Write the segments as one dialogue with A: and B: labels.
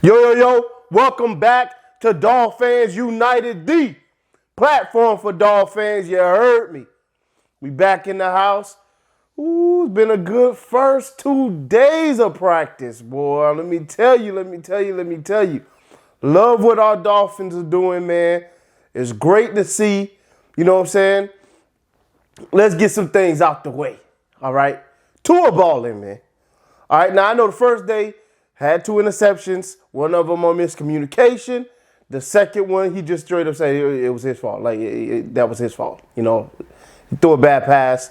A: Yo, welcome back to Dolphins United, the platform for Dolphins. You heard me. We back in the house. Ooh, it's been a good first 2 days of practice, boy. Let me tell you. Love what our Dolphins are doing, man. It's great to see, you know what I'm saying? Let's get some things out the way, all right? Tua balling, man. All right, now I know the first day had 2 interceptions, one of them on miscommunication. The second one, he just straight up said it was his fault. That was his fault. You know, he threw a bad pass,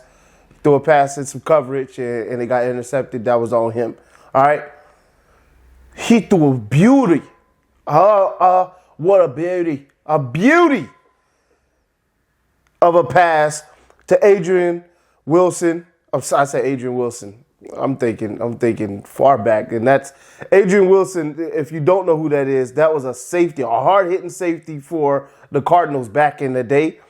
A: threw a pass in some coverage, and it got intercepted. That was on him. All right. He threw a beauty. What a beauty. A beauty of a pass to Adrian Wilson. I said Adrian Wilson. I'm thinking far back, and that's Adrian Wilson. If you don't know who that is, that was a safety, a hard-hitting safety for the Cardinals back in the day.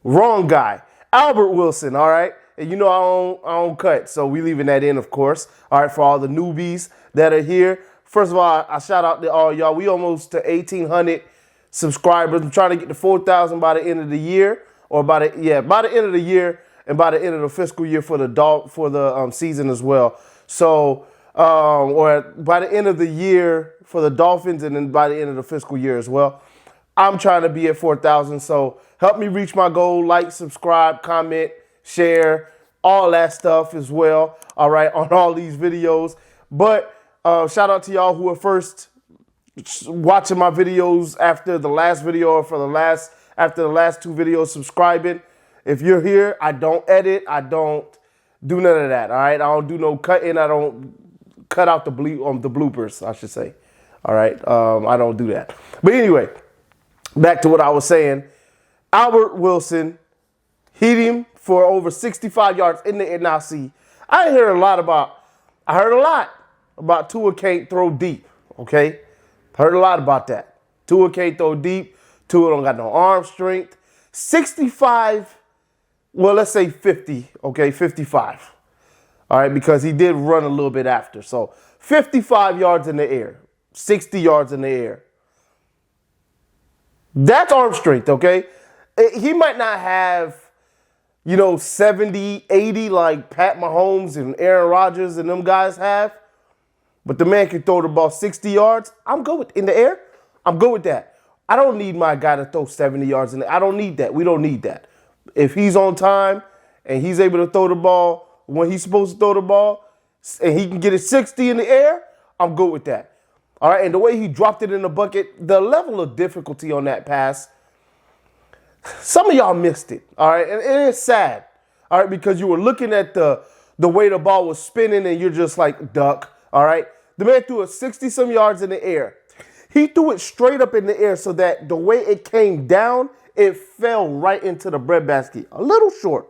A: Wrong guy, Albert Wilson. All right, and you know I don't cut, so we leaving that in, of course. All right, for all the newbies that are here. First of all, I shout out to all y'all. We almost to 1,800 subscribers. I'm trying to get to 4,000 by the end of the year, or by the end of the year. And by the end of the fiscal year for the season as well. So, or by the end of the year for the Dolphins, and then by the end of the fiscal year as well. I'm trying to be at 4,000. So help me reach my goal. Like, subscribe, comment, share, all that stuff as well. All right, on all these videos. But shout out to y'all who are first watching my videos after the last video, or after the last 2 videos, subscribing. If you're here, I don't edit. I don't do none of that, all right? I don't do no cutting. I don't cut out the bloopers, I should say, all right? I don't do that. But anyway, back to what I was saying. Albert Wilson hit him for over 65 yards in the air. Now, see, I heard a lot about Tua can't throw deep, okay? Heard a lot about that. Tua can't throw deep. Tua don't got no arm strength. 65. Well, let's say 50, okay, 55. All right, because he did run a little bit after. So 55 yards in the air, 60 yards in the air. That's arm strength, okay? He might not have, 70, 80 like Pat Mahomes and Aaron Rodgers and them guys have. But the man can throw the ball 60 yards. I'm good with in the air. I'm good with that. I don't need my guy to throw 70 yards in the air. I don't need that. We don't need that. If he's on time and he's able to throw the ball when he's supposed to throw the ball, and he can get it 60 in the air, I'm good with that. All right, and the way he dropped it in the bucket, the level of difficulty on that pass, some of y'all missed it. All right, and it is sad. All right, because you were looking at the way the ball was spinning, and you're just like, duck. All right, the man threw it 60-some yards in the air. He threw it straight up in the air so that the way it came down, it fell right into the breadbasket. A little short.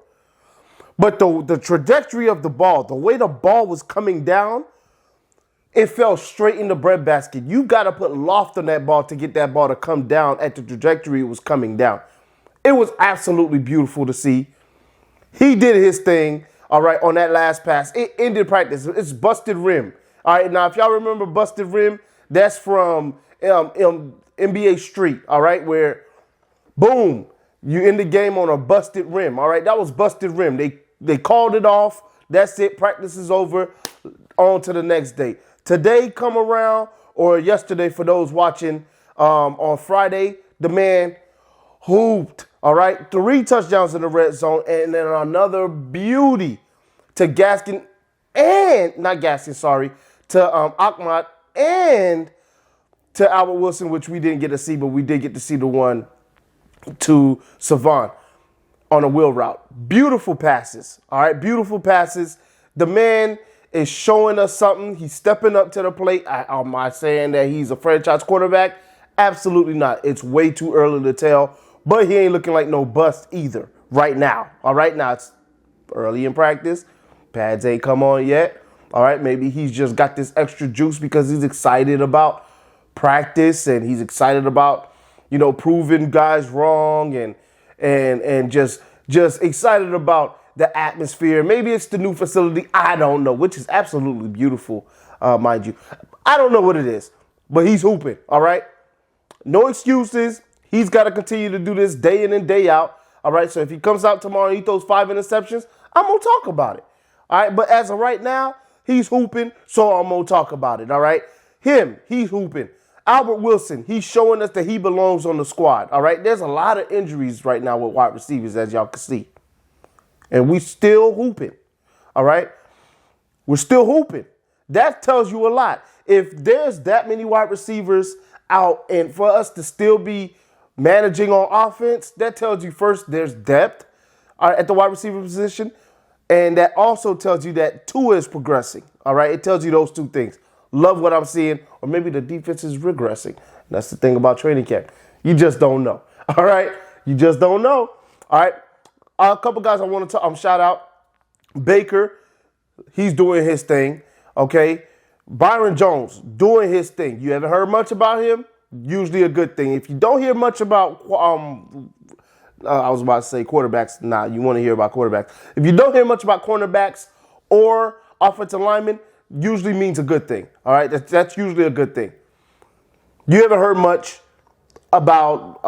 A: But the trajectory of the ball, the way the ball was coming down, it fell straight in the breadbasket. You got to put loft on that ball to get that ball to come down at the trajectory it was coming down. It was absolutely beautiful to see. He did his thing, all right, on that last pass. It ended practice. It's busted rim. All right, now if y'all remember busted rim, that's from NBA Street, all right, where boom, you end the game on a busted rim. All right, that was busted rim. They called it off. That's it. Practice is over. On to the next day. Today come around, or yesterday for those watching on Friday, the man hooped. All right, 3 touchdowns in the red zone, and then another beauty to Ahmad and to Albert Wilson, which we didn't get to see, but we did get to see the one to Savon on a wheel route. Beautiful passes. All right, beautiful passes. The man is showing us something. He's stepping up to the plate. Am I saying that he's a franchise quarterback? Absolutely not. It's way too early to tell, but he ain't looking like no bust either right now. All right, now it's early in practice. Pads ain't come on yet. All right, maybe he's just got this extra juice because he's excited about practice, and he's excited about proving guys wrong, and just excited about the atmosphere. Maybe it's the new facility. I don't know, which is absolutely beautiful, mind you. I don't know what it is, but he's hooping, all right? No excuses. He's got to continue to do this day in and day out, all right? So if he comes out tomorrow and he throws 5 interceptions, I'm going to talk about it, all right? But as of right now, he's hooping, so I'm going to talk about it, all right? He's hooping. Albert Wilson, he's showing us that he belongs on the squad, all right? There's a lot of injuries right now with wide receivers, as y'all can see. And we still hooping, all right? We're still hooping. That tells you a lot. If there's that many wide receivers out and for us to still be managing on offense, that tells you first there's depth at the wide receiver position. And that also tells you that Tua is progressing, all right? It tells you those two things. Love what I'm seeing, or maybe the defense is regressing. That's the thing about training camp. You just don't know, all right? You just don't know, all right? A couple guys I want to shout out. Baker, he's doing his thing, okay? Byron Jones, doing his thing. You haven't heard much about him? Usually a good thing. If you don't hear much about, I was about to say quarterbacks. Nah, you want to hear about quarterbacks. If you don't hear much about cornerbacks or offensive linemen, usually means a good thing, all right? That's usually a good thing. You haven't heard much about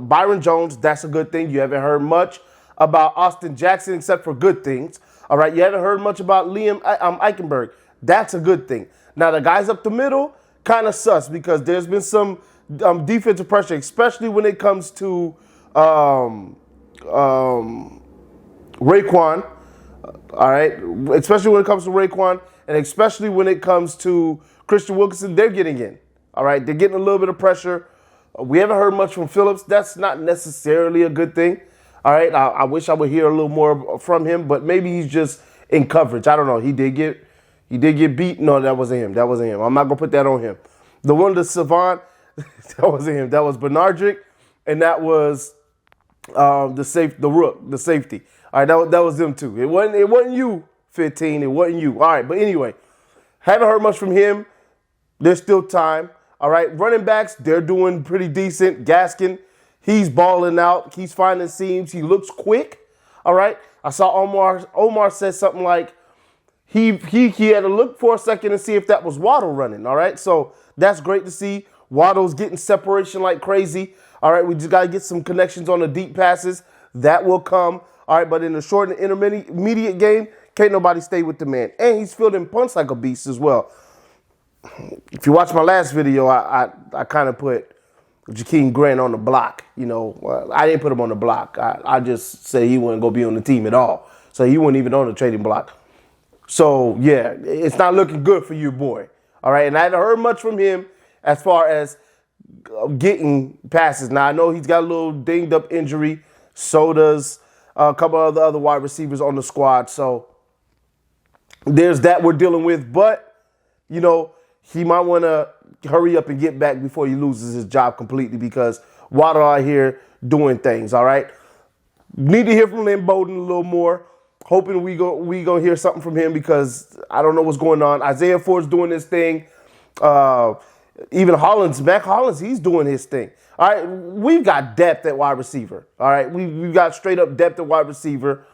A: Byron Jones. That's a good thing. You haven't heard much about Austin Jackson except for good things, all right? You haven't heard much about Liam Eichenberg. That's a good thing. Now, the guys up the middle, kind of sus because there's been some defensive pressure, especially when it comes to Raekwon, all right? Especially when it comes to Raekwon and especially when it comes to Christian Wilkinson, they're getting in, all right? They're getting a little bit of pressure. We haven't heard much from Phillips. That's not necessarily a good thing, all right? I wish I would hear a little more from him, but maybe he's just in coverage. I don't know. He did get beat. No, that wasn't him. That wasn't him. I'm not going to put that on him. The one, the Savant, that wasn't him. That was Bernardrick, and that was the safety. All right, that was them too. It wasn't you, 15. It wasn't you. All right, but anyway, haven't heard much from him. There's still time. All right, running backs, they're doing pretty decent. Gaskin, he's balling out. He's finding seams. He looks quick. All right, I saw Omar said something like he had to look for a second and see if that was Waddle running. All right, so that's great to see. Waddle's getting separation like crazy. All right, we just got to get some connections on the deep passes. That will come. All right, but in the short and intermediate game, can't nobody stay with the man. And he's fielding punts like a beast as well. If you watch my last video, I kind of put Jakeem Grant on the block. You know, I didn't put him on the block. I just said he wasn't going to be on the team at all. So he wasn't even on the trading block. So, yeah, it's not looking good for you, boy. All right, and I haven't heard much from him as far as getting passes. Now, I know he's got a little dinged-up injury. So does a couple of the other wide receivers on the squad. So there's that we're dealing with. But, you know, he might want to hurry up and get back before he loses his job completely because Waddle out here doing things, all right? Need to hear from Lynn Bowden a little more. Hoping we gonna hear something from him because I don't know what's going on. Isaiah Ford's doing his thing. Even Mac Hollins, he's doing his thing. All right, we've got depth at wide receiver. All right, we've got straight up depth at wide receiver.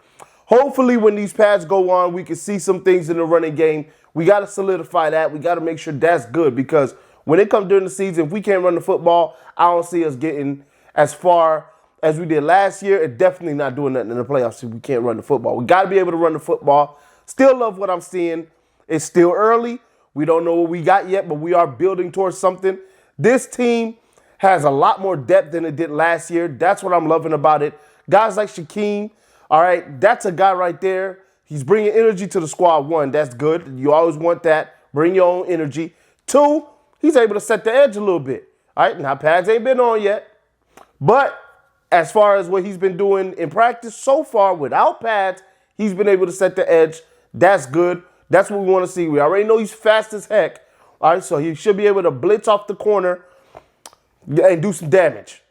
A: Hopefully when these pads go on, we can see some things in the running game. We got to solidify that. We got to make sure that's good because when it comes during the season, if we can't run the football, I don't see us getting as far as we did last year, and definitely not doing nothing in the playoffs if we can't run the football. We got to be able to run the football. Still love what I'm seeing. It's still early. We don't know what we got yet, but we are building towards something. This team has a lot more depth than it did last year. That's what I'm loving about it. Guys like Shaquem, all right, that's a guy right there. He's bringing energy to the squad. One, that's good. You always want that. Bring your own energy. Two, he's able to set the edge a little bit. All right, now pads ain't been on yet, but as far as what he's been doing in practice so far without pads, he's been able to set the edge. That's good. That's what we want to see. We already know he's fast as heck. All right, so he should be able to blitz off the corner and do some damage.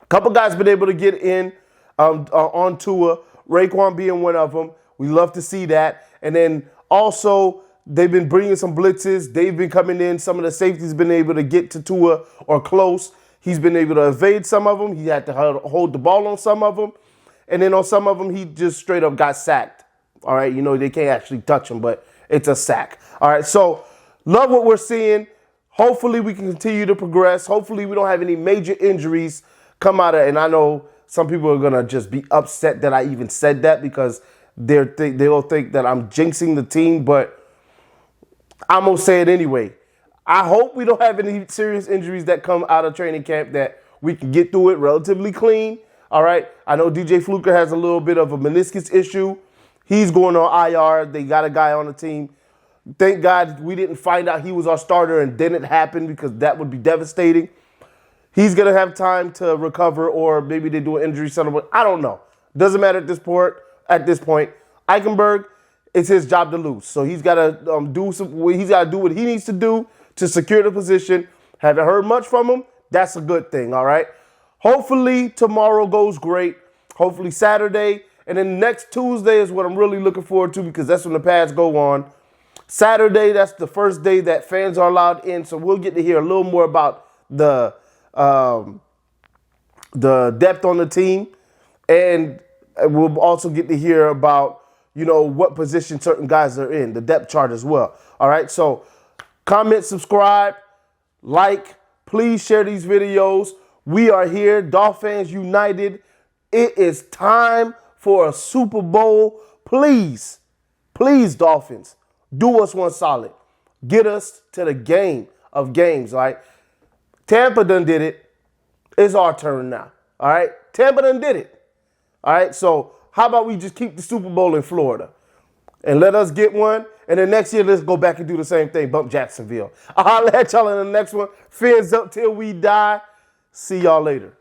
A: A couple guys been able to get in on Tua, Raekwon being one of them. We love to see that. And then also they've been bringing some blitzes. They've been coming in. Some of the safeties been able to get to Tua or close. He's been able to evade some of them. He had to hold the ball on some of them. And then on some of them, he just straight up got sacked. All right, you know, they can't actually touch him, but it's a sack. All right, so love what we're seeing. Hopefully we can continue to progress. Hopefully we don't have any major injuries come out of it. And I know some people are going to just be upset that I even said that because they'll think that I'm jinxing the team, but I'm going to say it anyway. I hope we don't have any serious injuries that come out of training camp, that we can get through it relatively clean. All right. I know DJ Fluker has a little bit of a meniscus issue. He's going on IR. They got a guy on the team. Thank God we didn't find out he was our starter and then it happened, because that would be devastating. He's going to have time to recover, or maybe they do an injury settlement. I don't know. Doesn't matter at this point. Eichenberg, it's his job to lose. So he's got to he's got to do what he needs to do to secure the position. Haven't heard much from him. That's a good thing, all right? Hopefully tomorrow goes great. Hopefully Saturday. And then next Tuesday is what I'm really looking forward to, because that's when the pads go on. Saturday, that's the first day that fans are allowed in. So we'll get to hear a little more about the depth on the team. And we'll also get to hear about, what position certain guys are in, the depth chart as well. All right, so comment, subscribe, like, please share these videos. We are here, Dolphins United. It is time for a Super Bowl. Please, Dolphins, do us one solid. Get us to the game of games, all right? Tampa done did it. It's our turn now, all right? Tampa done did it, all right? So how about we just keep the Super Bowl in Florida and let us get one, and then next year let's go back and do the same thing, bump Jacksonville. I'll let y'all in the next one. Fins up till we die. See y'all later.